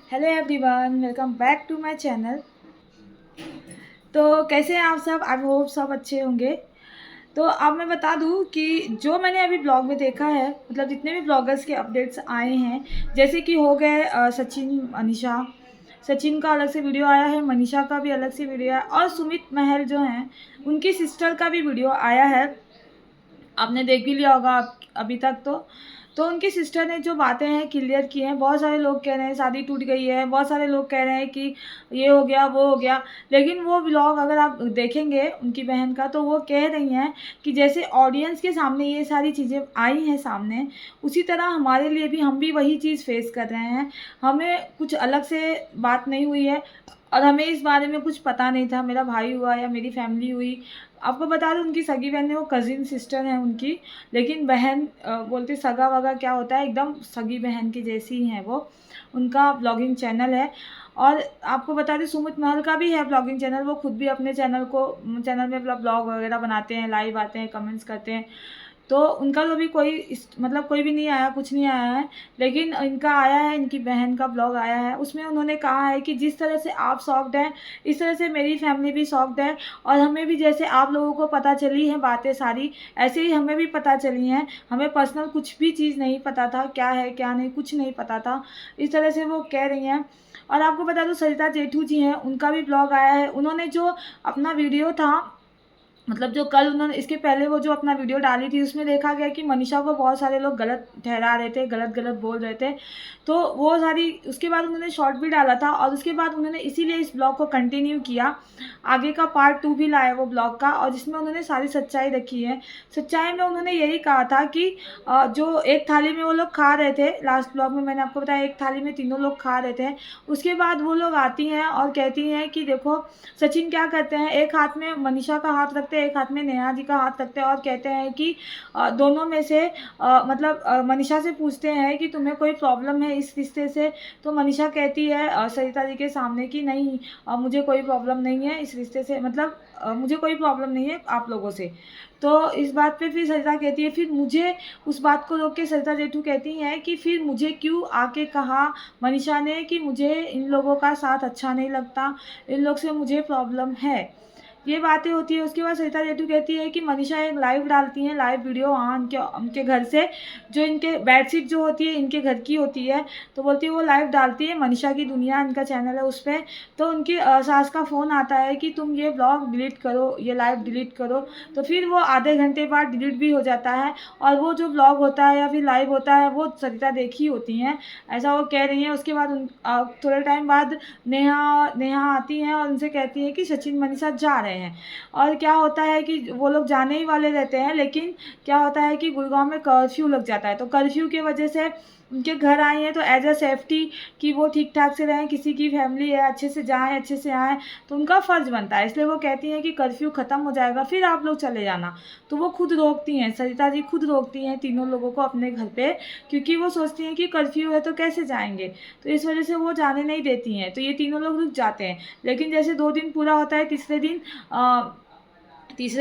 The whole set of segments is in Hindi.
Hello everyone, welcome back to my channel. तो कैसे हैं आप सब? आई होप सब अच्छे होंगे। तो अब मैं बता दूं कि जो मैंने अभी ब्लॉग में देखा है, मतलब जितने भी ब्लॉगर्स के अपडेट्स आए हैं, जैसे कि हो गए सचिन मनीषा, सचिन का अलग से वीडियो आया है, मनीषा का भी अलग से वीडियो आया, और सुमित महल जो हैं उनकी सिस्टर का भी वीडियो आया है। आपने देख भी लिया होगा अभी तक। तो उनकी सिस्टर ने जो बातें हैं क्लियर की हैं। बहुत सारे लोग कह रहे हैं शादी टूट गई है, बहुत सारे लोग कह रहे हैं कि ये हो गया वो हो गया, लेकिन वो व्लॉग अगर आप देखेंगे उनकी बहन का, तो वो कह रही हैं कि जैसे ऑडियंस के सामने ये सारी चीज़ें आई हैं सामने, उसी तरह हमारे लिए भी, हम भी वही चीज़ फेस कर रहे हैं। हमें कुछ अलग से बात नहीं हुई है और हमें इस बारे में कुछ पता नहीं था। मेरा भाई हुआ या मेरी फैमिली हुई, आपको बता दूं उनकी सगी बहन है, वो कज़िन सिस्टर है उनकी, लेकिन बहन बोलते सगा वगा क्या होता है, एकदम सगी बहन की जैसी ही है वो। उनका ब्लॉगिंग चैनल है। और आपको बता दें सुमित महल का भी है ब्लॉगिंग चैनल। वो खुद भी अपने चैनल में ब्लॉग वगैरह बनाते हैं, लाइव आते हैं, कमेंट्स करते हैं। तो उनका तो अभी मतलब कोई भी नहीं आया, कुछ नहीं आया है, लेकिन इनका आया है, इनकी बहन का ब्लॉग आया है। उसमें उन्होंने कहा है कि जिस तरह से आप शॉक्ड हैं, इस तरह से मेरी फैमिली भी शॉक्ड है, और हमें भी जैसे आप लोगों को पता चली हैं बातें सारी, ऐसे ही हमें भी पता चली हैं। हमें पर्सनल कुछ भी चीज़ नहीं पता था, क्या है क्या नहीं, कुछ नहीं पता था। इस तरह से वो कह रही हैं। और आपको बता दूं सरिता जेठू जी हैं, उनका भी ब्लॉग आया है। उन्होंने जो अपना वीडियो था, मतलब जो कल उन्होंने, इसके पहले वो जो अपना वीडियो डाली थी, उसमें देखा गया कि मनीषा को बहुत सारे लोग गलत ठहरा रहे थे, गलत गलत बोल रहे थे। तो वो सारी, उसके बाद उन्होंने शॉर्ट भी डाला था, और उसके बाद उन्होंने इसीलिए इस ब्लॉग को कंटिन्यू किया, आगे का पार्ट 2 भी लाया वो ब्लॉग का, और जिसमें उन्होंने सारी सच्चाई रखी है। सच्चाई में उन्होंने यही कहा था कि जो एक थाली में वो लोग खा रहे थे, लास्ट ब्लॉग में मैंने आपको बताया, एक थाली में तीनों लोग खा रहे थे। उसके बाद वो लोग आती हैं और कहती हैं कि देखो सचिन क्या करते हैं, एक हाथ में मनीषा का हाथ रखते हैं, एक हाथ में नेहा जी का हाथ रखते हैं, और कहते हैं कि दोनों में से मतलब मनीषा से पूछते हैं कि तुम्हें कोई प्रॉब्लम है इस रिश्ते से। तो मनीषा कहती है सरिता जी के सामने कि नहीं, मुझे कोई प्रॉब्लम नहीं है इस रिश्ते से, मतलब मुझे कोई प्रॉब्लम नहीं है आप लोगों से। तो इस बात पे फिर सरिता कहती है, फिर मुझे, उस बात को रोक के सरिता जेठू कहती हैं कि फिर मुझे क्यों आके कहा मनीषा ने कि मुझे इन लोगों का साथ अच्छा नहीं लगता, इन लोग से मुझे प्रॉब्लम है। ये बातें होती है। उसके बाद सरिता जेठू कहती है कि मनीषा एक लाइव डालती हैं, लाइव वीडियो वहाँ उनके घर से, जो इनके बेडशीट जो होती है इनके घर की होती है। तो बोलती है वो लाइव डालती है, मनीषा की दुनिया इनका चैनल है उस पर। तो उनकी सास का फ़ोन आता है कि तुम ये ब्लॉग डिलीट करो, ये लाइव डिलीट करो। तो फिर वो आधे घंटे बाद डिलीट भी हो जाता है, और वो जो ब्लॉग होता है या फिर लाइव होता है वो सरिता देखी होती हैं, ऐसा वो कह रही हैं। उसके बाद थोड़े टाइम बाद नेहा नेहा आती हैं और उनसे कहती हैं कि सचिन मनीषा जा रहे हैं। और क्या होता है कि वो लोग जाने ही वाले रहते हैं, लेकिन क्या होता है कि गुड़गांव में कर्फ्यू लग जाता है। तो कर्फ्यू की वजह से उनके घर आई हैं, तो एज अ सेफ्टी कि वो ठीक ठाक से रहें, किसी की फैमिली है अच्छे से जाएँ अच्छे से आएँ, तो उनका फ़र्ज़ बनता है। इसलिए वो कहती हैं कि कर्फ्यू ख़त्म हो जाएगा फिर आप लोग चले जाना। तो वो खुद रोकती हैं, सरिता जी खुद रोकती हैं तीनों लोगों को अपने घर पे, क्योंकि वो सोचती हैं कि कर्फ्यू है तो कैसे जाएंगे। तो इस वजह से वो जाने नहीं देती हैं। तो ये तीनों लोग रुक जाते हैं। लेकिन जैसे 2 दिन पूरा होता है, तीसरे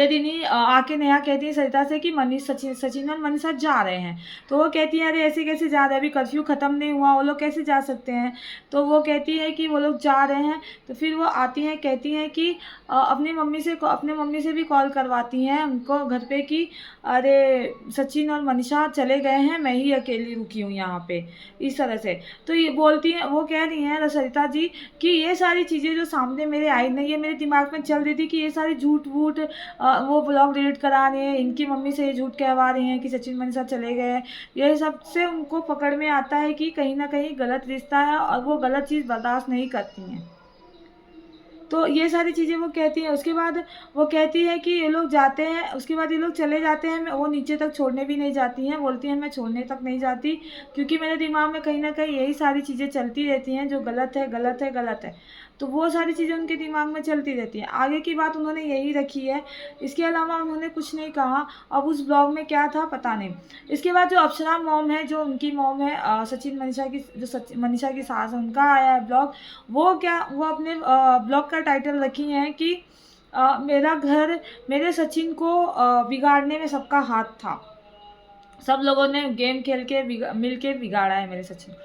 दिन ही आके नेहा कहती है सरिता से कि सचिन और मनीषा जा रहे हैं। तो वो कहती है अरे ऐसे कैसे जा रहे हैं, अभी कर्फ्यू ख़त्म नहीं हुआ, वो लोग कैसे जा सकते हैं। तो वो कहती है कि वो लोग जा रहे हैं। तो फिर वो आती हैं, कहती हैं कि अपने मम्मी से भी कॉल करवाती हैं उनको घर पे कि अरे सचिन और मनीषा चले गए हैं, मैं ही अकेली रुकी हूँ यहाँ पे, इस तरह से। तो ये बोलती हैं, वो कह रही हैं सरिता जी कि ये सारी चीज़ें जो सामने मेरे आई ना, ये मेरे दिमाग में चल रही थी कि ये सारी झूठ वूठ, वो ब्लॉग डिलीट करा रहे हैं, इनकी मम्मी से ये झूठ कहवा रही हैं कि सचिन मनीषा चले गए हैं। ये सबसे उनको पकड़ में आता है कि कहीं ना कहीं गलत रिश्ता है, और वो गलत चीज़ बर्दाश्त नहीं करती हैं। तो ये सारी चीज़ें वो कहती हैं। उसके बाद वो कहती है कि ये लोग जाते हैं, उसके बाद ये लोग चले जाते हैं, वो नीचे तक छोड़ने भी नहीं जाती हैं। बोलती हैं मैं छोड़ने तक नहीं जाती, क्योंकि मेरे दिमाग में कहीं ना कहीं यही सारी चीज़ें चलती रहती हैं, जो गलत है गलत है गलत है। तो वो सारी चीज़ें उनके दिमाग में चलती रहती हैं। आगे की बात उन्होंने यही रखी है, इसके अलावा उन्होंने कुछ नहीं कहा। अब उस ब्लॉग में क्या था पता नहीं। इसके बाद जो अप्सरा मॉम है, जो उनकी मॉम है, सचिन मनीषा की, मनीषा की सास है, उनका आया है ब्लॉग। वो अपने ब्लॉग का टाइटल रखी हैं कि मेरा घर, मेरे सचिन को बिगाड़ने में सबका हाथ था, सब लोगों ने गेम खेल के मिल के बिगाड़ा है मेरे सचिन।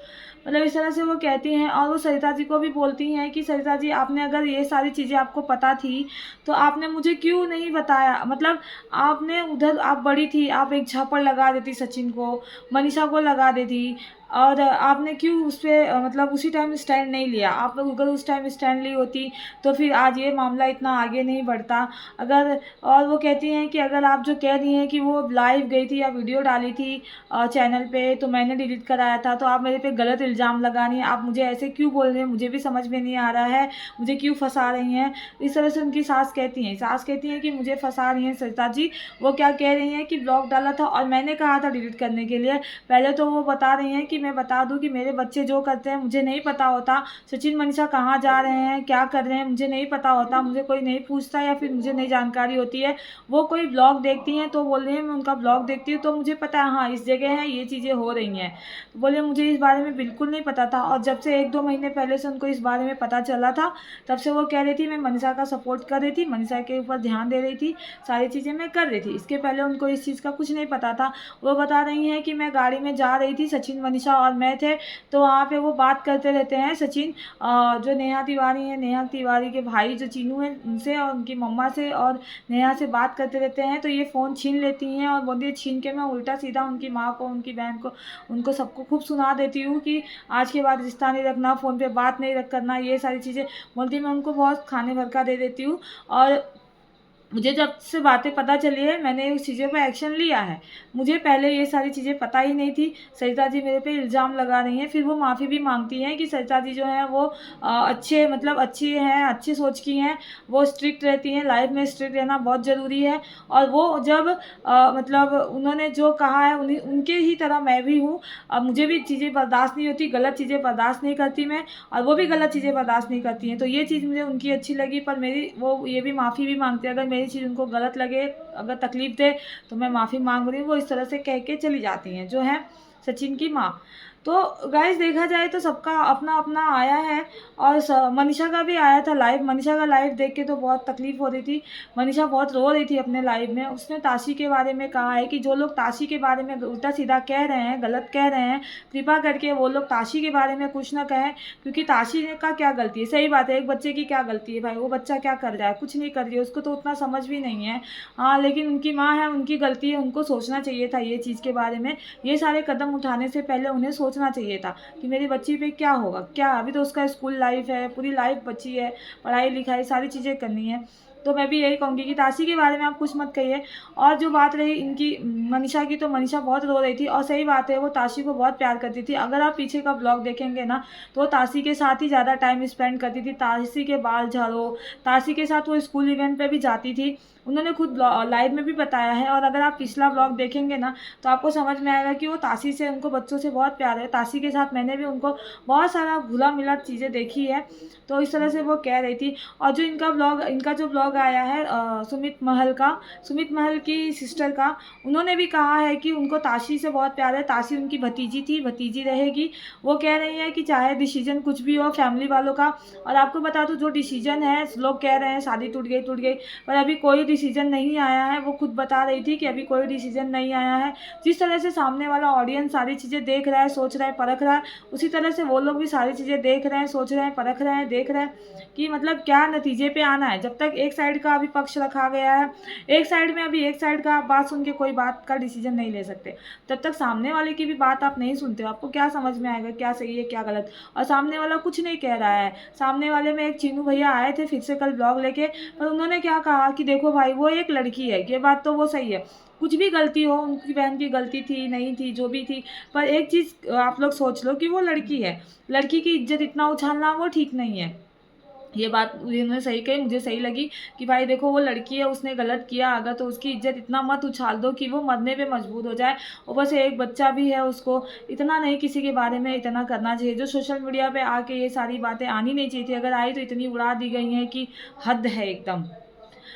मतलब इस तरह से वो कहती हैं। और वो सरिता जी को भी बोलती हैं कि सरिता जी, आपने अगर ये सारी चीज़ें आपको पता थी तो आपने मुझे क्यों नहीं बताया। मतलब आपने उधर, आप बड़ी थी, आप एक झापड़ लगा देती सचिन को, मनीषा को लगा देती, और आपने क्यों उस पे मतलब उसी टाइम स्टैंड नहीं लिया। आप लोग अगर उस टाइम स्टैंड ली होती तो फिर आज ये मामला इतना आगे नहीं बढ़ता। अगर, और वो कहती हैं कि अगर आप जो कह रही हैं कि वो लाइव गई थी या वीडियो डाली थी चैनल पे तो मैंने डिलीट कराया था, तो आप मेरे पे गलत इल्ज़ाम लगा रही हैं। आप मुझे ऐसे क्यों बोल रहे हैं, मुझे भी समझ में नहीं आ रहा है, मुझे क्यों फंसा रही हैं। इस तरह से उनकी सास कहती हैं। सास कहती हैं कि मुझे फंसा रही हैं सरिता जी। वो क्या कह रही हैं कि ब्लॉग डाला था और मैंने कहा था डिलीट करने के लिए। पहले तो वो बता रही हैं कि मैं बता दूं कि मेरे बच्चे जो करते हैं मुझे नहीं पता होता। सचिन मनीषा कहाँ जा रहे हैं, क्या कर रहे हैं, मुझे नहीं पता होता। मुझे कोई नहीं पूछता या फिर मुझे नहीं जानकारी होती है। वो कोई ब्लॉग देखती हैं तो बोल रही हैं मैं उनका ब्लॉग देखती हूँ तो मुझे पता है हाँ इस जगह है, ये चीज़ें हो रही हैं। बोले मुझे इस बारे में बिल्कुल नहीं पता था। और जब से 1-2 महीने पहले से उनको इस बारे में पता चला था, तब से वो कह रही थी मैं मनीषा का सपोर्ट कर रही थी, मनीषा के ऊपर ध्यान दे रही थी, सारी चीज़ें मैं कर रही थी। इसके पहले उनको इस चीज़ का कुछ नहीं पता था। वो बता रही हैं कि मैं गाड़ी में जा रही थी, सचिन, मनीषा और मैं थे, तो वहाँ पे वो बात करते रहते हैं सचिन, जो नेहा तिवारी हैं, नेहा तिवारी के भाई जो चीनू हैं उनसे और उनकी मम्मा से और नेहा से बात करते रहते हैं। तो ये फ़ोन छीन लेती हैं और बोलती है छीन के मैं उल्टा सीधा उनकी माँ को, उनकी बहन को, उनको सबको खूब सुना देती हूँ कि आज के बाद रिश्ता नहीं रखना, फ़ोन पे बात नहीं रख करना, ये सारी चीज़ें बोलती मैं उनको बहुत खाने भर का दे देती हूँ। और मुझे जब से बातें पता चली है मैंने उस चीज़ों पे एक्शन लिया है। मुझे पहले ये सारी चीज़ें पता ही नहीं थी। सरिता जी मेरे पे इल्ज़ाम लगा रही हैं। फिर वो माफ़ी भी मांगती हैं कि सरिता जी जो हैं वो अच्छे, मतलब अच्छी हैं, अच्छी सोच की हैं, वो स्ट्रिक्ट रहती हैं। लाइफ में स्ट्रिक्ट रहना बहुत ज़रूरी है। और वो जब मतलब उन्होंने जो कहा है उन्हीं उनके ही तरह मैं भी हूँ। मुझे भी चीज़ें बर्दाश्त नहीं होती, गलत चीज़ें बर्दाश्त नहीं करती मैं, और वो भी गलत चीज़ें बर्दाश्त नहीं करती हैं। तो ये चीज़ मुझे उनकी अच्छी लगी। पर मेरी वो ये भी माफ़ी भी मांगते हैं, अगर मेरी चीज़ उनको गलत लगे, अगर तकलीफ़ दे तो मैं माफ़ी मांग रही हूँ। वो इस तरह से कह के चली जाती हैं, जो है सचिन की माँ। तो गाइस देखा जाए तो सबका अपना-अपना आया है। और मनीषा का भी आया था लाइव। मनीषा का लाइव देख के तो बहुत तकलीफ़ हो रही थी। मनीषा बहुत रो रही थी अपने लाइव में। उसने ताशी के बारे में कहा है कि जो लोग ताशी के बारे में उल्टा-सीधा कह रहे हैं, गलत कह रहे हैं, कृपा करके वो लोग ताशी के बारे में कुछ ना कहें, क्योंकि ताशी का क्या गलती है। सही बात है, एक बच्चे की क्या गलती है भाई, वो बच्चा क्या कर रहा है, कुछ नहीं कर रही है, उसको तो उतना समझ भी नहीं है। हाँ, लेकिन उनकी माँ है, उनकी गलती है, उनको सोचना चाहिए था ये चीज़ के बारे में। ये सारे कदम उठाने से पहले उन्हें सोचना चाहिए था कि मेरी बच्ची पे क्या होगा, क्या अभी तो उसका स्कूल लाइफ है, पूरी लाइफ बची है, पढ़ाई लिखाई सारी चीज़ें करनी है। तो मैं भी यही कहूँगी कि ताशी के बारे में आप कुछ मत कहिए। और जो बात रही इनकी मनीषा की, तो मनीषा बहुत रो रही थी। और सही बात है, वो ताशी को बहुत प्यार करती थी। अगर आप पीछे का ब्लॉग देखेंगे ना तो वो ताशी के साथ ही ज़्यादा टाइम स्पेंड करती थी। ताशी के बाल झाड़ो, ताशी के साथ वो स्कूल इवेंट पे भी जाती थी। उन्होंने खुद लाइव में भी बताया है। और अगर आप पिछला ब्लॉग देखेंगे ना तो आपको समझ में आएगा कि वो ताशी से, उनको बच्चों से बहुत प्यार है। ताशी के साथ मैंने भी उनको बहुत सारा घुला मिला चीज़ें देखी है। तो इस तरह से वो कह रही थी। और जो इनका जो ब्लॉग आया है सुमित महल का, सुमित महल की सिस्टर का, उन्होंने भी कहा है कि उनको ताशी से बहुत प्यार है। ताशी उनकी भतीजी थी, भतीजी रहेगी। वो कह रही है कि चाहे डिसीजन कुछ भी हो फैमिली वालों का। और आपको बता दूं, जो डिसीजन है, लोग कह रहे हैं शादी टूट गई, पर अभी कोई डिसीजन नहीं आया है। वो खुद बता रही थी कि अभी कोई डिसीजन नहीं आया है। जिस तरह से सामने वाला ऑडियंस सारी चीज़ें देख रहा है, सोच रहा है, परख रहा है, उसी तरह से वो लोग भी सारी चीज़ें देख रहे हैं, सोच रहे हैं, परख रहे हैं, देख रहे हैं कि मतलब क्या नतीजे पे आना है। जब तक एक साइड का अभी पक्ष रखा गया है, एक साइड में अभी एक साइड का बात सुन के कोई बात का डिसीजन नहीं ले सकते। तब तक सामने वाले की भी बात आप नहीं सुनते हो, आपको क्या समझ में आएगा क्या सही है क्या गलत। और सामने वाला कुछ नहीं कह रहा है। सामने वाले में एक चीनू भैया आए थे फिर से कल ब्लॉग लेके, पर उन्होंने क्या कहा कि देखो भाई वो एक लड़की है, ये बात तो वो सही है। कुछ भी गलती हो, उनकी बहन की गलती थी नहीं थी जो भी थी, पर एक चीज़ आप लोग सोच लो कि वो लड़की है। लड़की की इज्जत इतना उछालना वो ठीक नहीं है। ये बात उन्होंने सही कही, मुझे सही लगी कि भाई देखो वो लड़की है, उसने गलत किया, अगर तो उसकी इज्जत इतना मत उछाल दो कि वो मरने पे मजबूर हो जाए। ऊपर से एक बच्चा भी है, उसको इतना नहीं किसी के बारे में इतना करना चाहिए। जो सोशल मीडिया पे आके ये सारी बातें आनी नहीं चाहिए थी, अगर आई तो इतनी उड़ा दी गई हैं कि हद है एकदम।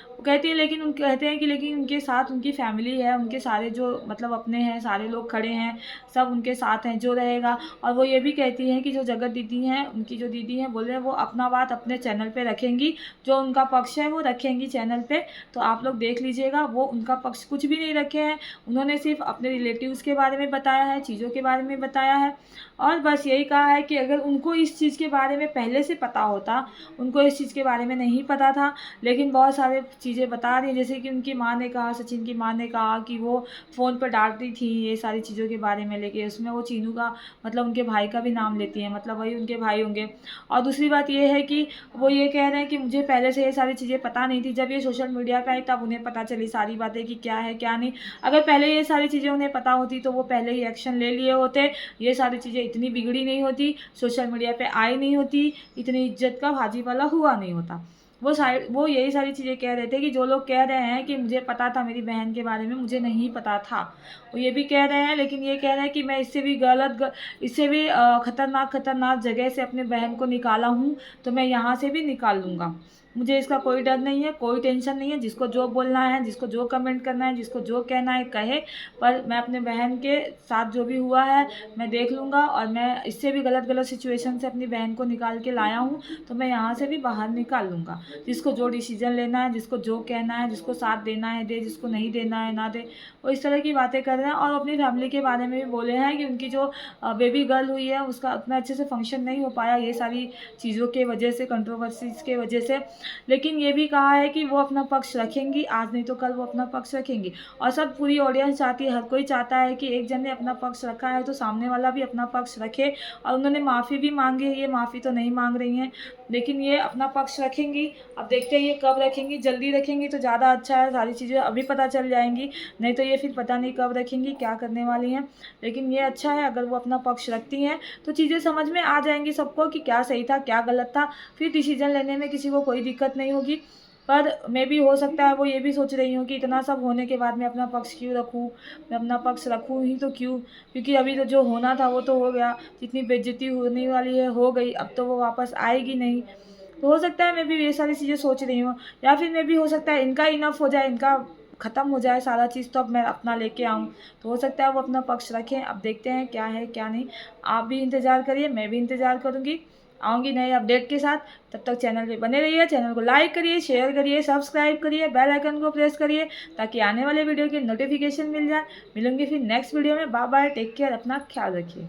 वो कहती है, लेकिन उन कहते हैं कि लेकिन उनके साथ उनकी फैमिली है, उनके सारे जो मतलब अपने हैं, सारे लोग खड़े हैं, सब उनके साथ हैं, जो रहेगा। और वो ये भी कहती हैं कि जो जगत दीदी हैं, उनकी जो दीदी हैं, बोल रहे हैं वो अपना बात अपने चैनल पे रखेंगी, जो उनका पक्ष है वो रखेंगी चैनल पे। तो आप लोग देख लीजिएगा, वो उनका पक्ष कुछ भी नहीं रखे हैं। उन्होंने सिर्फ अपने रिलेटिव्स के बारे में बताया है, चीज़ों के बारे में बताया है। और बस यही कहा है कि अगर उनको इस चीज़ के बारे में पहले से पता होता, उनको इस चीज़ के बारे में नहीं पता था, लेकिन बहुत सारे चीज़ें बता रही हैं। जैसे कि उनकी माँ ने कहा, सचिन की माँ ने कहा कि वो फ़ोन पर डांटती थी ये सारी चीज़ों के बारे में लेके, उसमें वो चीनू का मतलब उनके भाई का भी नाम लेती हैं, मतलब वही उनके भाई होंगे। और दूसरी बात ये है कि वो ये कह रहे हैं कि मुझे पहले से ये सारी चीज़ें पता नहीं थी, जब ये सोशल मीडिया पे आई तब उन्हें पता चली सारी बातें कि क्या है क्या नहीं। अगर पहले ये सारी चीज़ें उन्हें पता होती तो वो पहले ही एक्शन ले लिए होते, ये सारी चीज़ें इतनी बिगड़ी नहीं होती, सोशल मीडिया पे आई नहीं होती, इतनी इज्जत का भाजीपाला हुआ नहीं होता। वो यही सारी चीज़ें कह रहे थे कि जो लोग कह रहे हैं कि मुझे पता था मेरी बहन के बारे में, मुझे नहीं पता था, वो ये भी कह रहे हैं, लेकिन ये कह रहे हैं कि मैं इससे भी इससे भी खतरनाक जगह से अपने बहन को निकाला हूँ, तो मैं यहाँ से भी निकाल लूँगा। मुझे इसका कोई डर नहीं है, कोई टेंशन नहीं है, जिसको जो बोलना है, जिसको जो कमेंट करना है, जिसको जो कहना है कहे, पर मैं अपने बहन के साथ जो भी हुआ है मैं देख लूँगा, और मैं इससे भी गलत सिचुएशन से अपनी बहन को निकाल के लाया हूँ, तो मैं यहाँ से भी बाहर निकाल लूँगा। जिसको जो डिसीजन लेना है, जिसको जो कहना है, जिसको साथ देना है दे, जिसको नहीं देना है ना दे, वो इस तरह की बातें कर रहे हैं। और अपनी फैमिली के बारे में भी बोले हैं कि उनकी जो बेबी गर्ल हुई है उसका उतना अच्छे से फंक्शन नहीं हो पाया ये सारी चीज़ों के वजह से, कंट्रोवर्सीज़ के वजह से, लेकिन ये भी कहा है कि वो अपना पक्ष रखेंगी, आज नहीं तो कल वो अपना पक्ष रखेंगी। और सब पूरी ऑडियंस चाहती है, हर कोई चाहता है कि एक जन ने अपना पक्ष रखा है तो सामने वाला भी अपना पक्ष रखे। और उन्होंने माफ़ी भी मांगी है, ये माफ़ी तो नहीं मांग रही हैं, लेकिन ये अपना पक्ष रखेंगी। अब देखते हैं ये कब रखेंगी, जल्दी रखेंगी तो ज़्यादा अच्छा है, सारी चीज़ें अभी पता चल जाएंगी, नहीं तो ये फिर पता नहीं कब रखेंगी, क्या करने वाली हैं। लेकिन ये अच्छा है अगर वो अपना पक्ष रखती हैं तो चीज़ें समझ में आ जाएंगी सबको कि क्या सही था क्या गलत था, फिर डिसीजन लेने में किसी को कोई दिक्कत नहीं होगी। पर मैं भी हो सकता है वो ये भी सोच रही हूँ कि इतना सब होने के बाद मैं अपना पक्ष क्यों रखूँ, मैं अपना पक्ष रखूँ ही तो क्यों, क्योंकि अभी तो जो होना था वो तो हो गया, जितनी बेइज्जती होने वाली है हो गई, अब तो वो वापस आएगी नहीं। तो हो सकता है मैं भी ये सारी चीज़ें सोच रही हूँ, या फिर मैं भी हो सकता है इनका इनफ हो जाए, इनका ख़त्म हो जाए सारा चीज़, तो अब मैं अपना लेके आऊँ, तो हो सकता है वो अपना पक्ष रखें। अब देखते हैं क्या है क्या नहीं। आप भी इंतज़ार करिए, मैं भी इंतज़ार करूँगी, आऊँगी नए अपडेट के साथ। तब तक चैनल पे बने रहिए, चैनल को लाइक करिए, शेयर करिए, सब्सक्राइब करिए, बेल आइकन को प्रेस करिए ताकि आने वाले वीडियो की नोटिफिकेशन मिल जाए। मिलूंगी फिर नेक्स्ट वीडियो में। बाय बाय, टेक केयर, अपना ख्याल रखिए।